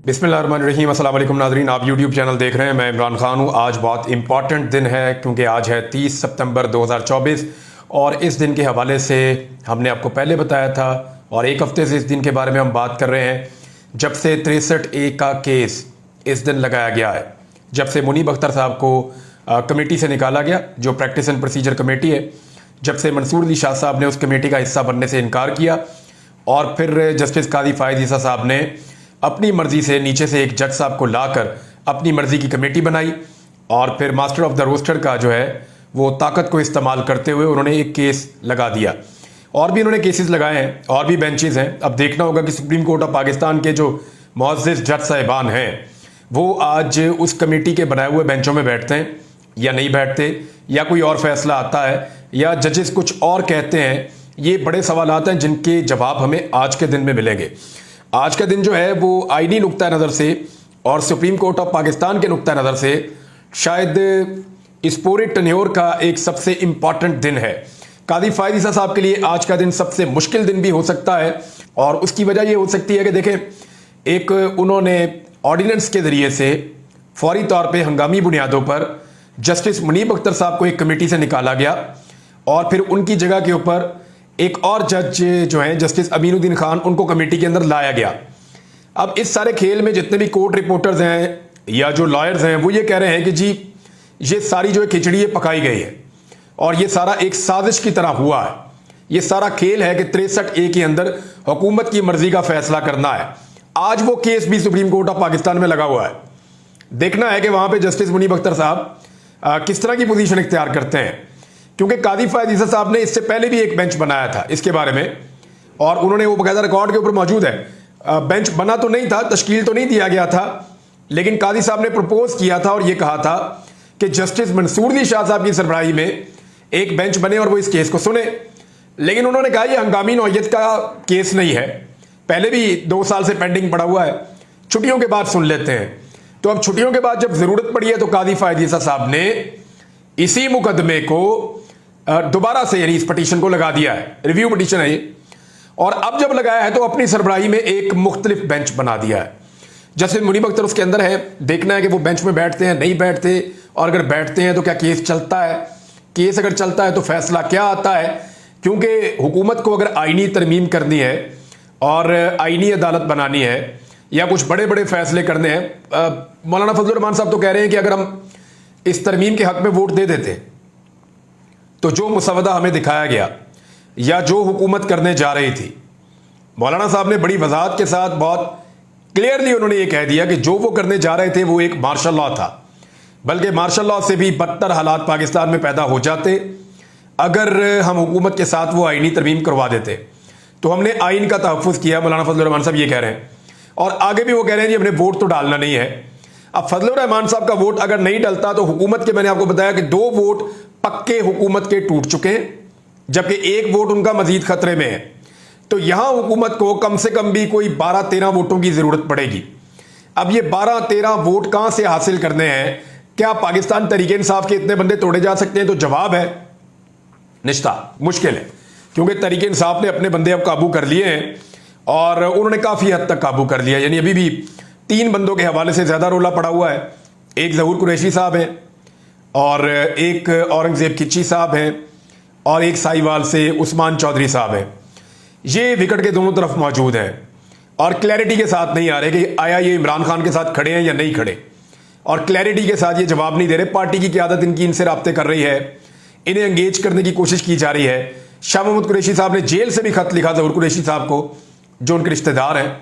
बिस्मिल्लाहिर्रहमानिर्रहीम। अस्सलाम वालेकुम नाज़रीन, आप यूट्यूब चैनल देख रहे हैं। मैं इमरान खान हूँ। आज बहुत इंपॉर्टेंट दिन है क्योंकि आज है 30 सितंबर 2024 और इस दिन के हवाले से हमने आपको पहले बताया था और एक हफ्ते से इस दिन के बारे में हम बात कर रहे हैं। जब से 63A का केस इस दिन लगाया गया है, जब से मुनीब अख्तर साहब को कमेटी से निकाला गया, जो प्रैक्टिस एंड प्रोसीजर कमेटी है, जब से मंसूर अली शाह साहब ने उस कमेटी का हिस्सा बनने से इनकार किया और फिर जस्टिस काजी फायद ईसा साहब ने अपनी मर्जी से नीचे से एक जज साहब को लाकर अपनी मर्जी की कमेटी बनाई और फिर मास्टर ऑफ द रोस्टर का जो है वो ताकत को इस्तेमाल करते हुए उन्होंने एक केस लगा दिया। और भी उन्होंने केसेस लगाए हैं और भी बेंचेस हैं। अब देखना होगा कि सुप्रीम कोर्ट ऑफ पाकिस्तान के जो मुअज़्ज़िज़ जज साहिबान हैं वो आज उस कमेटी के बनाए हुए बेंचों में बैठते हैं या नहीं बैठते, या कोई और फैसला आता है या जजेस कुछ और कहते हैं। ये बड़े सवालात हैं जिनके जवाब हमें आज के दिन में मिलेंगे। आज का दिन जो है वो आईनी नुक्ता नज़र से और सुप्रीम कोर्ट ऑफ पाकिस्तान के नुक्ता नज़र से शायद इस पूरे टन्योर का एक सबसे इम्पॉर्टेंट दिन है। काजी फायद ईसा साहब के लिए आज का दिन सबसे मुश्किल दिन भी हो सकता है और उसकी वजह ये हो सकती है कि देखें, एक उन्होंने ऑर्डिनेंस के ज़रिए से फौरी तौर पर हंगामी बुनियादों पर जस्टिस मुनीब अख्तर साहब को एक कमेटी से निकाला गया और फिर उनकी जगह के ऊपर एक और जज जो हैं जस्टिस अमीनुद्दीन खान, उनको कमेटी के अंदर लाया गया। अब इस सारे खेल में जितने भी कोर्ट रिपोर्टर्स हैं या जो लॉयर्स हैं वो ये कह रहे हैं कि जी ये सारी जो खिचड़ी पकाई गई है और ये सारा एक साजिश की तरह हुआ है। ये सारा खेल है कि 63A के अंदर हुकूमत की मर्जी का फैसला करना है। आज वो केस भी सुप्रीम कोर्ट ऑफ पाकिस्तान में लगा हुआ है। देखना है कि वहां पर जस्टिस मुनीब अख्तर साहब किस तरह की पोजीशन इख्तियार करते हैं, क्योंकि काजी फायद ईसा साहब ने इससे पहले भी एक बेंच बनाया था इसके बारे में और उन्होंने वो बकायदा रिकॉर्ड के ऊपर मौजूद है। बेंच बना तो नहीं था, तश्कील तो नहीं दिया गया था, लेकिन काजी साहब ने प्रपोज किया था और ये कहा था कि जस्टिस मंसूर अली शाह साहब की सरबराही में एक बेंच बने और वो इस केस को सुने। लेकिन उन्होंने कहा यह हंगामी नौयत का केस नहीं है, पहले भी 2 साल से पेंडिंग पड़ा हुआ है, छुट्टियों के बाद सुन लेते हैं। तो अब छुट्टियों के बाद जब जरूरत पड़ी है तो काजी फायद ईसा साहब ने इसी मुकदमे को दोबारा से यानी इस पटिशन को लगा दिया है। रिव्यू पटिशन है ये, और अब जब लगाया है तो अपनी सरबराही में एक मुख्तलिफ बेंच बना दिया है। जस्टिस मुनीब अख्तर उसके अंदर है। देखना है कि वो बेंच में बैठते हैं नहीं बैठते, और अगर बैठते हैं तो क्या केस चलता है, केस अगर चलता है तो फैसला क्या आता है। क्योंकि हुकूमत को अगर आईनी तरमीम करनी है और आईनी अदालत बनानी है या कुछ बड़े बड़े फैसले करने हैं, मौलाना फजलुर रहमान साहब तो कह रहे हैं कि अगर हम इस तरमीम के हक में वोट दे देते तो जो मुसवदा हमें दिखाया गया या जो हुकूमत करने जा रही थी, मौलाना साहब ने बड़ी वजाहत के साथ बहुत क्लियरली उन्होंने ये कह दिया कि जो वो करने जा रहे थे वो एक मार्शल लॉ था, बल्कि मार्शल लॉ से भी बदतर हालात पाकिस्तान में पैदा हो जाते अगर हम हुकूमत के साथ वो आईनी तरमीम करवा देते। तो हमने आइन का तहफ़्फ़ुज़ किया, मौलाना फजलुर रहमान साहब ये कह रहे हैं, और आगे भी वो कह रहे हैं जी हमने वोट तो डालना नहीं है। अब फजलुर रहमान साहब का वोट अगर नहीं डलता तो हुकूमत के, मैंने आपको बताया कि 2 वोट पक्के हुकूमत के टूट चुके हैं, जबकि 1 वोट उनका मजीद खतरे में है। तो यहां हुकूमत को कम से कम भी कोई 12-13 वोटों की जरूरत पड़ेगी। अब ये 12-13 वोट कहां से हासिल करने हैं? क्या पाकिस्तान तहरीक इंसाफ के इतने बंदे तोड़े जा सकते हैं? तो जवाब है निश्ता, मुश्किल है, क्योंकि तहरीक इंसाफ ने अपने बंदे अब काबू कर लिए हैं और उन्होंने काफी हद तक काबू कर लिया। यानी अभी भी 3 बंदों के हवाले से ज्यादा रोला पड़ा हुआ है। एक ज़हूर कुरैशी साहब हैं और एक औरंगजेब किच्ची साहब हैं और एक साहिवाल से उस्मान चौधरी साहब हैं। ये विकेट के दोनों तरफ मौजूद हैं और क्लैरिटी के साथ नहीं आ रहे कि आया ये इमरान खान के साथ खड़े हैं या नहीं खड़े, और क्लैरिटी के साथ ये जवाब नहीं दे रहे। पार्टी की क़यादत इनकी इनसे राब्ते कर रही है, इन्हें एंगेज करने की कोशिश की जा रही है। शाह महमूद कुरैशी साहब ने जेल से भी खत लिखा ज़हूर कुरैशी साहब को, जो उनके रिश्तेदार हैं,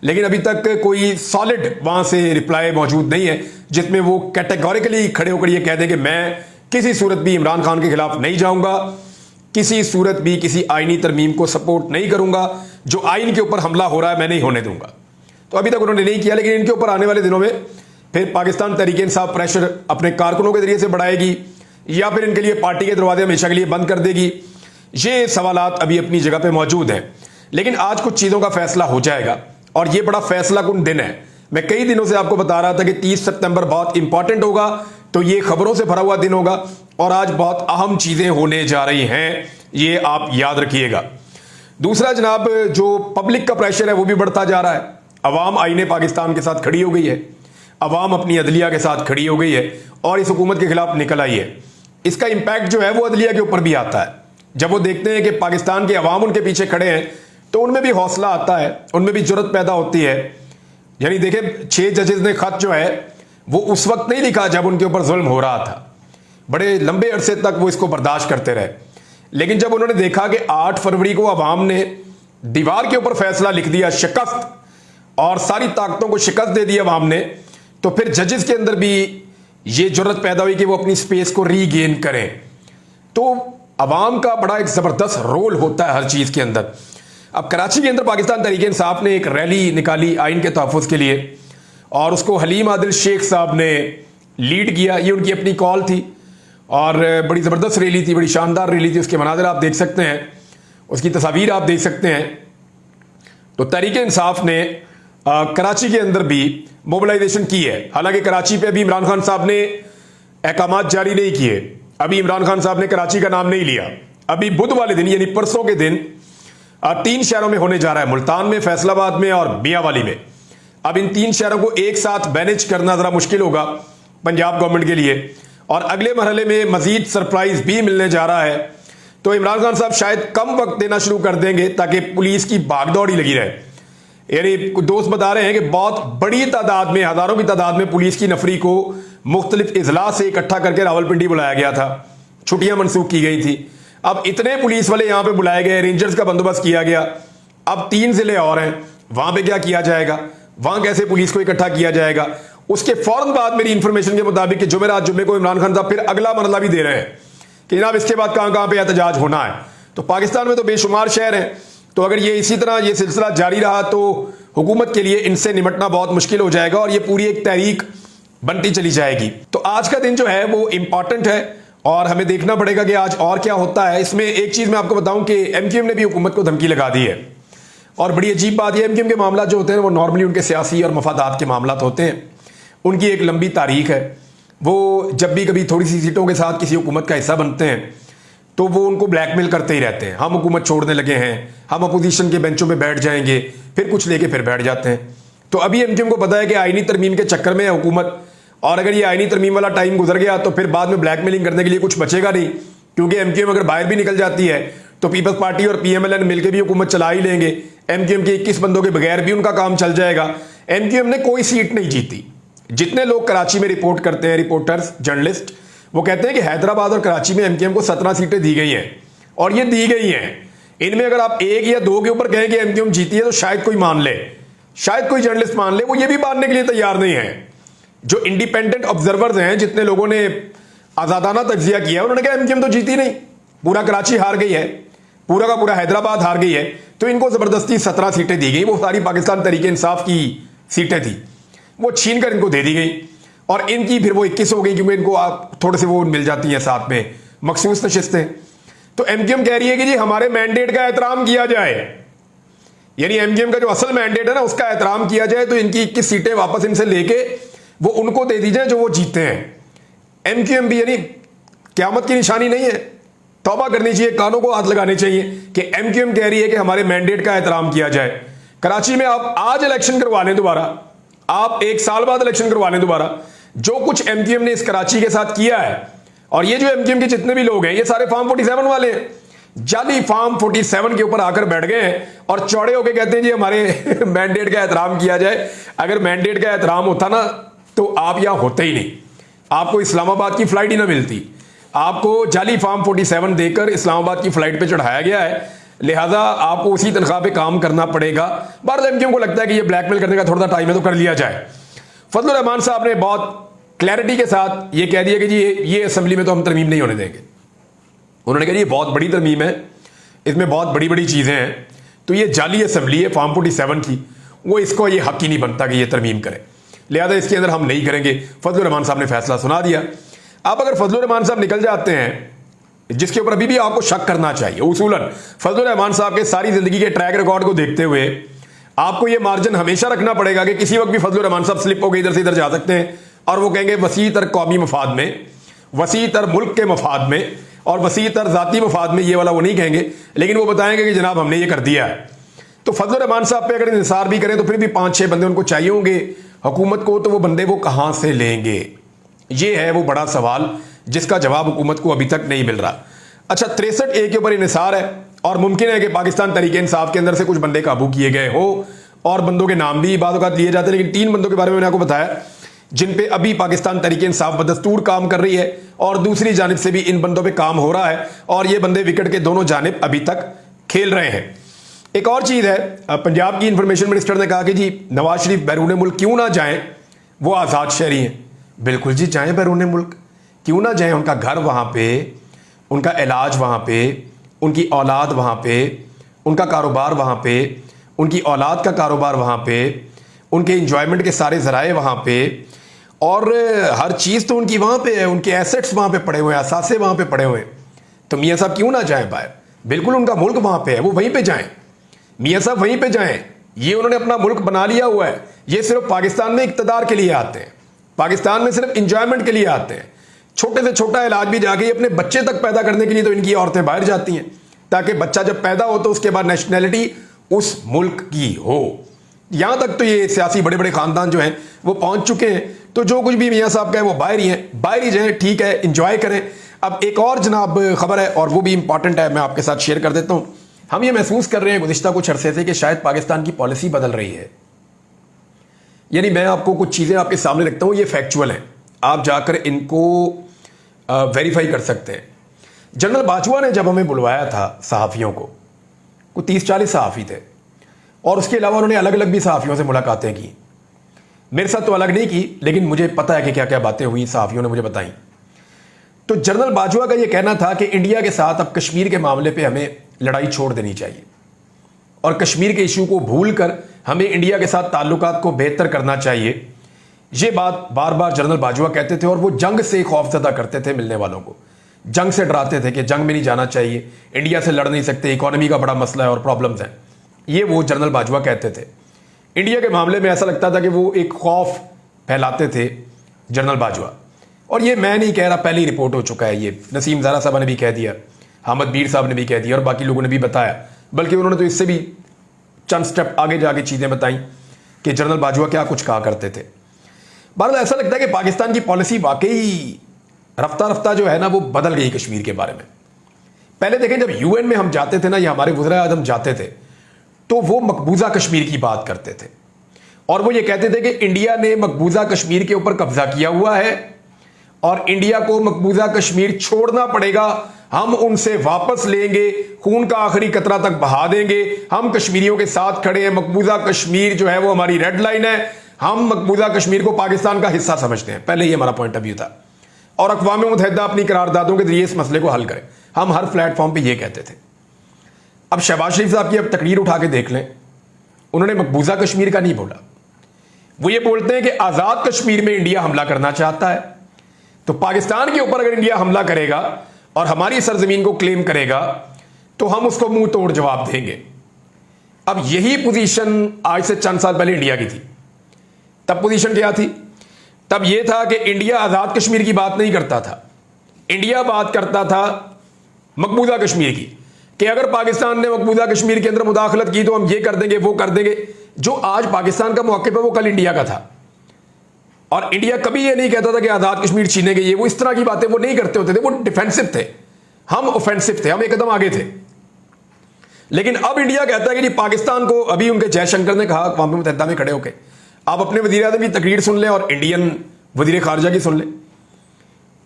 लेकिन अभी तक कोई सॉलिड वहां से रिप्लाई मौजूद नहीं है जिसमें वो कैटेगोरिकली खड़े होकर ये कह दें कि मैं किसी सूरत भी इमरान खान के खिलाफ नहीं जाऊंगा, किसी सूरत भी किसी आईनी तरमीम को सपोर्ट नहीं करूंगा, जो आइन के ऊपर हमला हो रहा है मैं नहीं होने दूंगा। तो अभी तक उन्होंने नहीं किया, लेकिन इनके ऊपर आने वाले दिनों में फिर पाकिस्तान तहरीक इंसाफ प्रेशर अपने कारकुनों के जरिए से बढ़ाएगी या फिर इनके लिए पार्टी के दरवाजे हमेशा के लिए बंद कर देगी। ये सवालात अभी अपनी जगह पर मौजूद हैं, लेकिन आज कुछ चीज़ों का फैसला हो जाएगा और ये बड़ा फैसला कुन दिन है। मैं कई दिनों से आपको बता रहा था कि 30 सितंबर बहुत इंपॉर्टेंट होगा, तो ये खबरों से भरा हुआ दिन होगा और आज बहुत अहम चीजें होने जा रही हैं, ये आप याद रखिएगा। दूसरा जनाब, जो पब्लिक का प्रेशर है वो भी बढ़ता जा रहा है। अवाम आईने पाकिस्तान के साथ खड़ी हो गई है, अवाम अपनी अदलिया के साथ खड़ी हो गई है और इस हुकूमत के खिलाफ निकल आई है। इसका इंपैक्ट जो है वो अदलिया के ऊपर भी आता है। जब वो देखते हैं कि पाकिस्तान के अवाम उनके पीछे खड़े हैं तो उनमें भी हौसला आता है, उनमें भी जुर्रत पैदा होती है। यानी देखें, 6 जजेस ने खत जो है वो उस वक्त नहीं लिखा जब उनके ऊपर जुल्म हो रहा था, बड़े लंबे अरसे तक वो इसको बर्दाश्त करते रहे। लेकिन जब उन्होंने देखा कि 8 फरवरी को अवाम ने दीवार के ऊपर फैसला लिख दिया, शिकस्त, और सारी ताकतों को शिकस्त दे दी अवाम ने, तो फिर जजेस के अंदर भी ये जुर्रत पैदा हुई कि वो अपनी स्पेस को रीगेन करें। तो अवाम का बड़ा एक जबरदस्त रोल होता है हर चीज के अंदर। अब कराची के अंदर पाकिस्तान तहरीक इंसाफ ने एक रैली निकाली आइन के तहफ़्फ़ुज़ के लिए और उसको हलीम आदिल शेख साहब ने लीड किया। ये उनकी अपनी कॉल थी और बड़ी ज़बरदस्त रैली थी, बड़ी शानदार रैली थी। उसके मनाज़िर आप देख सकते हैं, उसकी तस्वीर आप देख सकते हैं। तो तहरीक इंसाफ ने कराची के अंदर भी मोबिलाइजेशन की है। हालांकि कराची पे अभी इमरान खान साहब ने अहकामात जारी नहीं किए, अभी इमरान खान साहब ने कराची का नाम नहीं लिया। अभी बुध वाले दिन यानी परसों के दिन 3 शहरों में होने जा रहा है, मुल्तान में, फैसलाबाद में और मियांवाली में। अब इन 3 शहरों को एक साथ मैनेज करना जरा मुश्किल होगा पंजाब गवर्नमेंट के लिए और अगले मरहले में मजीद सरप्राइज भी मिलने जा रहा है। तो इमरान खान साहब शायद कम वक्त देना शुरू कर देंगे ताकि पुलिस की भागदौड़ी लगी रहे। यानी कुछ दोस्त बता रहे हैं कि बहुत बड़ी तादाद में, हजारों की तादाद में पुलिस की नफरी को मुख्तलिफ इजलास से इकट्ठा करके रावलपिंडी बुलाया गया था, छुट्टियां मनसूख की गई थी। अब इतने पुलिस वाले यहां पे बुलाए गए, रेंजर्स का बंदोबस्त किया गया। अब 3 जिले और हैं, वहां पे क्या किया जाएगा, वहां कैसे पुलिस को इकट्ठा किया जाएगा। उसके फौरन बाद मेरी इंफॉर्मेशन के मुताबिक जुमेरात जुम्मे को इमरान खान साहब फिर अगला मरला भी दे रहे हैं कि जनाब इसके बाद कहां कहां पे एहतजाज होना है। तो पाकिस्तान में तो बेशुमार शहर हैं, तो अगर ये इसी तरह ये सिलसिला जारी रहा तो हुकूमत के लिए इनसे निपटना बहुत मुश्किल हो जाएगा और ये पूरी एक तहरीक बनती चली जाएगी। तो आज का दिन जो है वो इंपॉर्टेंट है और हमें देखना पड़ेगा कि आज और क्या होता है। इसमें एक चीज मैं आपको बताऊं कि एमक्यूएम ने भी हुकूमत को धमकी लगा दी है और बड़ी अजीब बात यह, एमक्यूएम के मामला जो होते हैं वो नॉर्मली उनके सियासी और मफादात के मामला होते हैं। उनकी एक लंबी तारीख है, वो जब भी कभी थोड़ी सी सीटों के साथ किसी हुकूमत का हिस्सा बनते हैं तो वो उनको ब्लैकमेल करते ही रहते हैं। हम हुकूमत छोड़ने लगे हैं, हम अपोजिशन के बेंचों पे बैठ जाएंगे, फिर कुछ लेके फिर बैठ जाते हैं। तो अभी एमक्यूएम को पता है कि आईनी तरमीम के चक्कर में है हुकूमत, और अगर ये आईनी तरमीम वाला टाइम गुजर गया तो फिर बाद में ब्लैकमेलिंग करने के लिए कुछ बचेगा नहीं, क्योंकि एमक्यूएम अगर बाहर भी निकल जाती है तो पीपल्स पार्टी और पीएमएलएन मिलकर भी हुकूमत चला ही लेंगे। एमक्यूएम के 21 बंदों के बगैर भी उनका काम चल जाएगा। एमक्यूएम ने कोई सीट नहीं जीती। जितने लोग कराची में रिपोर्ट करते हैं, रिपोर्टर्स, जर्नलिस्ट, वो कहते हैं कि हैदराबाद और कराची में एमक्यूएम को 17 सीटें दी गई हैं और ये दी गई हैं। इनमें अगर आप 1 या 2 के ऊपर कहें कि एमक्यूएम जीती है तो शायद कोई मान ले, शायद कोई जर्नलिस्ट मान ले, वो ये भी मानने के लिए तैयार नहीं है। जो इंडिपेंडेंट ऑब्जर्वर्स हैं, जितने लोगों ने आजादाना तज्जिया किया, उन्होंने कहा एमक्यूएम तो जीती नहीं, पूरा कराची हार गई है, पूरा का पूरा हैदराबाद हार गई है। तो इनको जबरदस्ती 17 सीटें दी गई, वो सारी पाकिस्तान तहरीक इंसाफ की सीटें थी, वो छीन कर इनको दे दी गई और इनकी फिर वो 21 हो गई, क्योंकि इनको आप थोड़े से वो मिल जाती हैं साथ में मखसूस नशिस्तें। तो एमक्यूएम कह रही है कि जी हमारे मैंडेट का एहतराम किया जाए, यानी एमक्यूएम का जो असल मैंडेट है ना उसका एहतराम किया जाए, तो इनकी 21 सीटें वापस इनसे लेके वो उनको दे दी जाए जो वो जीते हैं। एमक्यूएम भी यानी क़यामत की निशानी नहीं है, तौबा करनी चाहिए, कानों को हाथ लगाने चाहिए कि एमक्यूएम कह रही है कि हमारे मैंडेट का एहतराम किया जाए। कराची में आप आज इलेक्शन करवा लें दोबारा, आप 1 साल बाद इलेक्शन करवा लें दोबारा, जो कुछ एमक्यूएम ने इस कराची के साथ किया है, और ये जो एमक्यूएम के जितने भी लोग हैं ये सारे फार्म 47 वाले हैं, जाली फार्म 47 के ऊपर आकर बैठ गए हैं और चौड़े होकर कहते हैं जी हमारे मैंडेट का एहतराम किया जाए। अगर मैंडेट का एहतराम होता ना तो आप यहां होते ही नहीं, आपको इस्लामाबाद की फ्लाइट ही ना मिलती। आपको जाली फार्म 47 देकर इस्लामाबाद की फ्लाइट पे चढ़ाया गया है, लिहाजा आपको उसी तनख्वाह पे काम करना पड़ेगा। बार एमक्यूएम को लगता है कि ये ब्लैकमेल करने का थोड़ा सा टाइम है तो कर लिया जाए। फजलुर रहमान साहब ने बहुत क्लैरिटी के साथ ये कह दिया कि जी ये असेंबली में तो हम तरमीम नहीं होने देंगे। उन्होंने कहा ये बहुत बड़ी तरमीम है, इसमें बहुत बड़ी बड़ी चीजें हैं, तो ये जाली असेंबली है फार्म 47 की, वो इसको ये हक ही नहीं बनता कि ये तरमीम करे, लिहाजा इसके अंदर हम नहीं करेंगे। फजलुर रहमान साहब ने फैसला सुना दिया। अब अगर फजलुर रहमान साहब निकल जाते हैं, जिसके ऊपर अभी भी आपको शक करना चाहिए, उसूलन फजलुर रहमान साहब के सारी जिंदगी के ट्रैक रिकॉर्ड को देखते हुए आपको यह मार्जिन हमेशा रखना पड़ेगा कि किसी वक्त भी फजलुर रहमान साहब स्लिप होकर इधर से इधर जा सकते हैं और वो कहेंगे वसी तर कौमी मफाद में, वसी तर मुल्क के मफाद में और वसी तर जाती मफाद में, ये वाला वो नहीं कहेंगे, लेकिन वो बताएंगे कि जनाब हमने ये कर दिया है। तो फजल रहमान साहब पे अगर इंसार भी करें तो फिर भी 5-6 बंदे उनको चाहिए होंगे हुकूमत को, तो वो बंदे वो कहां से लेंगे? ये है वो बड़ा सवाल जिसका जवाब हुकूमत को अभी तक नहीं मिल रहा। अच्छा, 63A के ऊपर इंसार है और मुमकिन है कि पाकिस्तान तहरीक इंसाफ के अंदर से कुछ बंदे काबू किए गए हो और बंदों के नाम भी बाद औक़ात लिए जाते हैं, लेकिन 3 बंदों के बारे में मैंने आपको बताया जिन पे अभी पाकिस्तान तहरीक इंसाफ बदस्तूर काम कर रही है और दूसरी जानिब से भी इन बंदों पे काम हो रहा है और ये बंदे विकेट के दोनों जानिब अभी तक खेल रहे हैं। एक और चीज है, पंजाब की इंफॉर्मेशन मिनिस्टर ने कहा कि जी नवाज शरीफ बैरून मुल्क क्यों ना जाएं, वो आज़ाद शहरी हैं। बिल्कुल जी, जाएं बैरून मुल्क, क्यों ना जाएं? उनका घर वहां पे, उनका इलाज वहां पे, उनकी औलाद वहां पे, उनका कारोबार वहां पे, उनकी औलाद का कारोबार वहां पे, उनके इंजॉयमेंट के सारे जराए वहां पे और हर चीज़ तो उनकी वहां पे है, उनके एसेट्स वहां पे पड़े हुए हैं, असासे वहां पे पड़े हुए हैं। तो मियाँ साहब क्यों ना जाएं बाहर? बिल्कुल उनका मुल्क वहां पे है, वो वहीं पे जाएं, मियाँ साहब वहीं पे जाएं। ये उन्होंने अपना मुल्क बना लिया हुआ है। ये सिर्फ पाकिस्तान में इक्तदार के लिए आते हैं, पाकिस्तान में सिर्फ इंजॉयमेंट के लिए आते हैं। छोटे से छोटा इलाज भी जाके अपने बच्चे तक पैदा करने के लिए तो इनकी औरतें बाहर जाती हैं, ताकि बच्चा जब पैदा हो तो उसके बाद नेशनैलिटी उस मुल्क की हो। यहां तक तो ये सियासी बड़े बड़े खानदान जो हैं वो पहुंच चुके हैं। तो जो कुछ भी मियाँ साहब का है वो बाहर ही हैं, बाहर ही जाएं, ठीक है, इंजॉय करें। अब एक और जनाब खबर है और वो भी इंपॉर्टेंट है, मैं आपके साथ शेयर कर देता हूं। हम ये महसूस कर रहे हैं गुज़िश्ता कुछ अरसे से कि शायद पाकिस्तान की पॉलिसी बदल रही है। यानी मैं आपको कुछ चीज़ें आपके सामने रखता हूं, ये फैक्चुअल हैं, आप जाकर इनको वेरीफाई कर सकते हैं। जनरल बाजवा ने जब हमें बुलवाया था सहाफ़ियों को, कुछ 30-40 सहाफ़ी थे और उसके अलावा उन्होंने अलग अलग भी सहाफ़ियों से मुलाकातें की। मेरे साथ तो अलग नहीं की, लेकिन मुझे पता है कि क्या क्या बातें हुई, सहाफ़ियों ने मुझे बताई। तो जनरल बाजवा का यह कहना था कि इंडिया के साथ अब कश्मीर के मामले पे हमें लड़ाई छोड़ देनी चाहिए और कश्मीर के इशू को भूलकर हमें इंडिया के साथ ताल्लुकात को बेहतर करना चाहिए। ये बात बार बार जनरल बाजवा कहते थे और वो जंग से खौफजदा करते थे, मिलने वालों को जंग से डराते थे कि जंग में नहीं जाना चाहिए, इंडिया से लड़ नहीं सकते, इकोनॉमी का बड़ा मसला है और प्रॉब्लम्स हैं। ये वो जनरल बाजवा कहते थे। इंडिया के मामले में ऐसा लगता था कि वो एक खौफ फैलाते थे जनरल बाजवा। और ये मैं नहीं कह रहा, पहले ही रिपोर्ट हो चुका है, ये नसीम ज़ारा साहब ने भी कह दिया, हामिद मीर साहब ने भी कह दिया और बाकी लोगों ने भी बताया, बल्कि उन्होंने तो इससे भी चंद स्टेप आगे जाके चीज़ें बताई कि जनरल बाजवा क्या कुछ कहा करते थे। बहरहाल ऐसा लगता है कि पाकिस्तान की पॉलिसी वाकई रफ्ता रफ्ता जो है ना वो बदल गई कश्मीर के बारे में। पहले देखें, जब यूएन में हम जाते थे ना, या हमारे वज़ीर आज़म जाते थे, तो वो मकबूजा कश्मीर की बात करते थे और वो ये कहते थे कि इंडिया ने मकबूजा कश्मीर के ऊपर कब्जा किया हुआ है और इंडिया को मकबूजा कश्मीर छोड़ना पड़ेगा, हम उनसे वापस लेंगे, खून का आखिरी कतरा तक बहा देंगे, हम कश्मीरियों के साथ खड़े हैं, मकबूजा कश्मीर जो है वो हमारी रेड लाइन है, हम मकबूजा कश्मीर को पाकिस्तान का हिस्सा समझते हैं। पहले ये हमारा पॉइंट ऑफ व्यू था और अक़वाम मुत्तहिदा अपनी करारदादों के जरिए इस मसले को हल करे, हम हर प्लेटफॉर्म पर यह कहते थे। अब शहबाज शरीफ साहब की अब तकरीर उठा के देख लें, उन्होंने मकबूजा कश्मीर का नहीं बोला, वो ये बोलते हैं कि आज़ाद कश्मीर में इंडिया हमला करना चाहता है, तो पाकिस्तान के ऊपर अगर इंडिया हमला करेगा और हमारी सरजमीन को क्लेम करेगा तो हम उसको मुंह तोड़ जवाब देंगे। अब यही पोजीशन आज से चंद साल पहले इंडिया की थी। तब पोजीशन क्या थी? तब यह था कि इंडिया आज़ाद कश्मीर की बात नहीं करता था, इंडिया बात करता था मकबूजा कश्मीर की, कि अगर पाकिस्तान ने मकबूजा कश्मीर के अंदर मुदाखलत की तो हम ये कर देंगे, वो कर देंगे। जो आज पाकिस्तान का मौक़िफ़ है वो कल इंडिया का था और इंडिया कभी ये नहीं कहता था कि आज़ाद कश्मीर छीनेंगे, ये वो इस तरह की बातें वो नहीं करते होते थे, वो डिफेंसिव थे, हम ऑफेंसिव थे, हम एक कदम आगे थे। लेकिन अब इंडिया कहता है कि जी पाकिस्तान को, अभी उनके जयशंकर ने कहा अक़वाम मुत्तहिदा में खड़े होकर, आप अपने वज़ीर आज़म की तकरीर सुन लें और इंडियन वज़ीर ख़ारजा की सुन लें।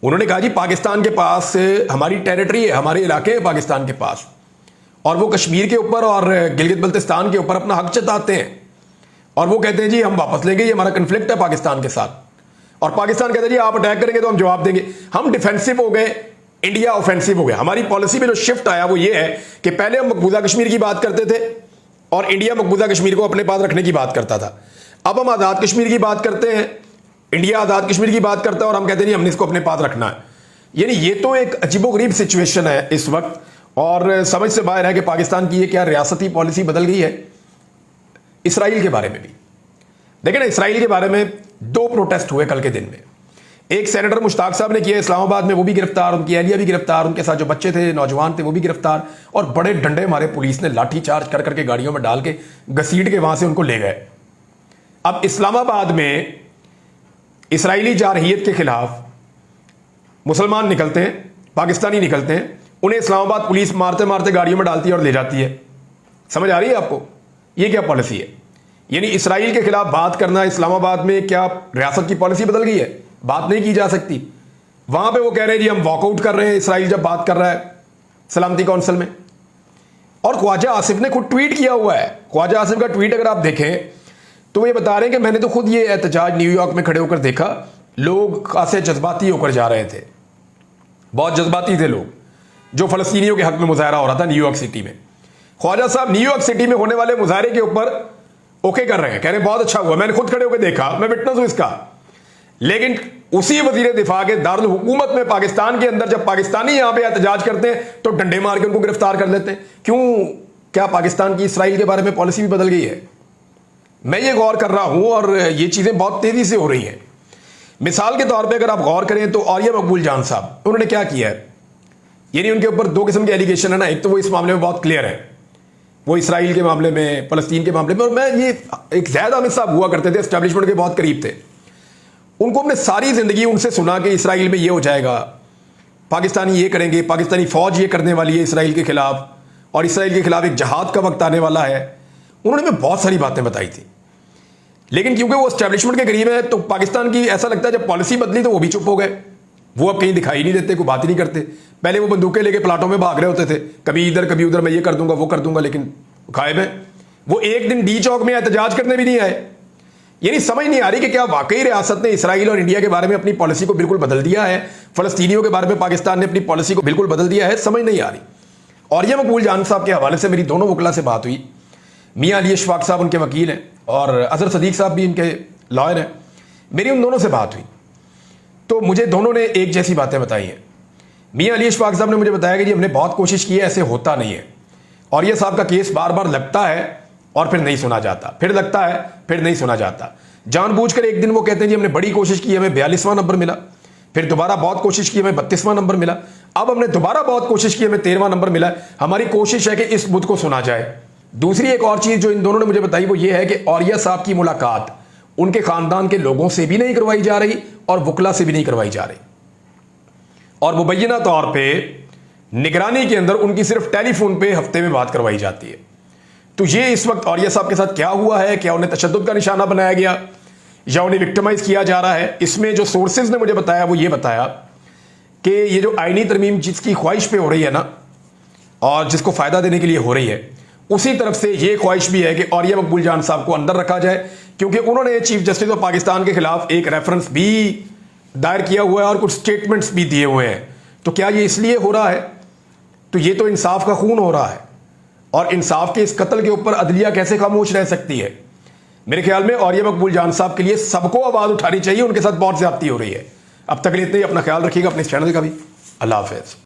उन्होंने कहा जी पाकिस्तान के पास हमारी टेरिटरी है, हमारे इलाके हैं पाकिस्तान के पास, और वो कश्मीर के ऊपर और गिलगित बल्तिस्तान के ऊपर अपना हक जताते हैं और वो कहते हैं जी हम वापस लेंगे, ये हमारा कन्फ्लिक्ट है पाकिस्तान के साथ। और पाकिस्तान कहता है जी आप अटैक करेंगे तो हम जवाब देंगे। हम डिफेंसिव हो गए, इंडिया ऑफेंसिव हो गया। हमारी पॉलिसी में जो शिफ्ट आया वो ये है कि पहले हम मकबूजा कश्मीर की बात करते थे और इंडिया मकबूजा कश्मीर को अपने पास रखने की बात करता था। अब हम आज़ाद कश्मीर की बात करते हैं, इंडिया आज़ाद कश्मीर की बात करता है और हम कहते हैं नहीं हमने इसको अपने पास रखना है। यानी ये तो एक अजीबोगरीब सिचुएशन है इस वक्त और समझ से बाहर है कि पाकिस्तान की ये क्या रियासती पॉलिसी बदल गई है। इसराइल के बारे में भी देखें ना, इसराइल के बारे में 2 प्रोटेस्ट हुए कल के दिन में। एक सेनेटर मुश्ताक साहब ने किया इस्लामाबाद में, वो भी गिरफ्तार, उनकी एहलिया भी गिरफ्तार, उनके साथ जो बच्चे थे, नौजवान थे, वो भी गिरफ्तार, और बड़े डंडे मारे पुलिस ने, लाठी चार्ज कर करके गाड़ियों में डाल के घसीट के वहां से उनको ले गए। अब इस्लामाबाद में इसराइली जारहियत के खिलाफ मुसलमान निकलते हैं, पाकिस्तानी निकलते हैं, उन्हें इस्लामाबाद पुलिस मारते मारते गाड़ियों में डालती है और ले जाती है। समझ आ रही है आपको? ये क्या पॉलिसी है? यानी इसराइल के खिलाफ बात करना इस्लामाबाद में क्या रियासत की पॉलिसी बदल गई है? बात नहीं की जा सकती। वहां पे वो कह रहे हैं जी हम वॉकआउट कर रहे हैं, इसराइल जब बात कर रहा है सलामती काउंसिल में। और ख्वाजा आसिफ ने खुद ट्वीट किया हुआ है। ख्वाजा आसिफ का ट्वीट अगर आप देखें तो वो ये बता रहे हैं कि मैंने तो खुद ये एहतजाज न्यूयॉर्क में खड़े होकर देखा, लोग खासे जज्बाती होकर जा रहे थे, बहुत जज्बाती थे लोग, जो फलस्तीनियों के हक में मुजाहरा हो रहा था न्यूयॉर्क सिटी में। ख्वाजा साहब न्यूयॉर्क सिटी में होने वाले मुजाहरे के ऊपर ओके कर रहे हैं, कह रहे हैं बहुत अच्छा हुआ, मैंने खुद खड़े होकर देखा, मैं विटनेस हूं इसका। लेकिन उसी वजीर दिफा के दारुल हुकूमत में पाकिस्तान के अंदर जब पाकिस्तानी यहां पे एहतजाज करते हैं तो डंडे मार के उनको गिरफ्तार कर लेते हैं। क्यों? क्या पाकिस्तान की इसराइल के बारे में पॉलिसी भी बदल गई है? मैं ये गौर कर रहा हूं और ये चीजें बहुत तेजी से हो रही हैं। मिसाल के तौर पे अगर आप गौर करें तो आर्या मकबूल जान साहब, उन्होंने क्या किया है, यानी उनके ऊपर दो किस्म के एलिगेशन है ना। एक तो वो इस मामले में बहुत क्लियर है, वो इसराइल के मामले में, फलस्तीन के मामले में, और मैं ये एक ज़ैद आमिद साहब हुआ करते थे, एस्टैब्लिशमेंट के बहुत करीब थे, उनको हमने सारी जिंदगी उनसे सुना कि इसराइल में ये हो जाएगा, पाकिस्तानी ये करेंगे, पाकिस्तानी फौज ये करने वाली है इसराइल के खिलाफ, और इसराइल के खिलाफ एक जहाद का वक्त आने वाला है। उन्होंने हमें बहुत सारी बातें बताई थी, लेकिन क्योंकि वो एस्टैब्लिशमेंट के करीब है तो पाकिस्तान की ऐसा लगता है जब पॉलिसी बदली तो वो भी चुप हो गए, वो अब कहीं दिखाई नहीं देते, कोई बात ही नहीं करते। पहले वो बंदूकें लेके प्लाटों में भाग रहे होते थे, कभी इधर कभी उधर, मैं ये कर दूंगा वो कर दूंगा, लेकिन गायब है। वो एक दिन डी चौक में एहतजाज करने भी नहीं आए। यानी समझ नहीं आ रही कि क्या वाकई रियासत ने इसराइल और इंडिया के बारे में अपनी पॉलिसी को बिल्कुल बदल दिया है, फलस्तीनियों के बारे में पाकिस्तान ने अपनी पॉलिसी को बिल्कुल बदल दिया है, समझ नहीं आ रही। और ये मकबूल जान साहब के हवाले से मेरी दोनों वकला से बात हुई, मियाँ अली अशफाक साहब उनके वकील हैं और अजहर सदीक साहब भी इनके लॉयर हैं, मेरी उन दोनों से बात हुई तो मुझे दोनों ने एक जैसी बातें बताई हैं। मियाँ अली अशफाक साहब ने मुझे बताया कि जी हमने बहुत कोशिश की है, ऐसे होता नहीं है, और ये साहब का केस बार बार लगता है और फिर नहीं सुना जाता, फिर लगता है फिर नहीं सुना जाता। जानबूझकर एक दिन वो कहते हैं जी हमने बड़ी कोशिश की, हमें 42वां नंबर मिला, फिर दोबारा बहुत कोशिश की, हमें 32वां नंबर मिला, अब हमने दोबारा बहुत कोशिश की, हमें 13वां नंबर मिला। हमारी कोशिश है कि इस मुद्दे को सुना जाए। दूसरी एक और चीज जो इन दोनों ने मुझे बताई वो ये है कि औरिया साहब की मुलाकात उनके खानदान के लोगों से भी नहीं करवाई जा रही और वकला से भी नहीं करवाई जा रही, और मुबैना तौर पे निगरानी के अंदर उनकी सिर्फ टेलीफोन पे हफ्ते में बात करवाई जाती है। तो ये इस वक्त औरिया साहब के साथ क्या हुआ है? क्या उन्हें तशद्दुद का निशाना बनाया गया या उन्हें विक्टिमाइज किया जा रहा है? इसमें जो सोर्सेज ने मुझे बताया वो ये बताया कि ये जो आईनी तरमीम जिसकी ख्वाहिश पे हो रही है ना, और जिसको फायदा देने के लिए हो रही है, उसी तरफ से ये ख्वाहिश भी है कि औरिया मकबूल जान साहब को अंदर रखा जाए, क्योंकि उन्होंने चीफ जस्टिस ऑफ पाकिस्तान के खिलाफ एक रेफरेंस भी दायर किया हुआ है और कुछ स्टेटमेंट्स भी दिए हुए हैं। तो क्या ये इसलिए हो रहा है? तो ये तो इंसाफ का खून हो रहा है, और इंसाफ के इस कत्ल के ऊपर अदलिया कैसे खामोश रह सकती है? मेरे ख्याल में औरिया मकबूल जान साहब के लिए सबको आवाज उठानी चाहिए, उनके साथ बहुत ज्यादती हो रही है। अब तक के लिए इतना ही, अपना ख्याल रखिएगा, अपने इस चैनल का भी। अल्लाह हाफिज।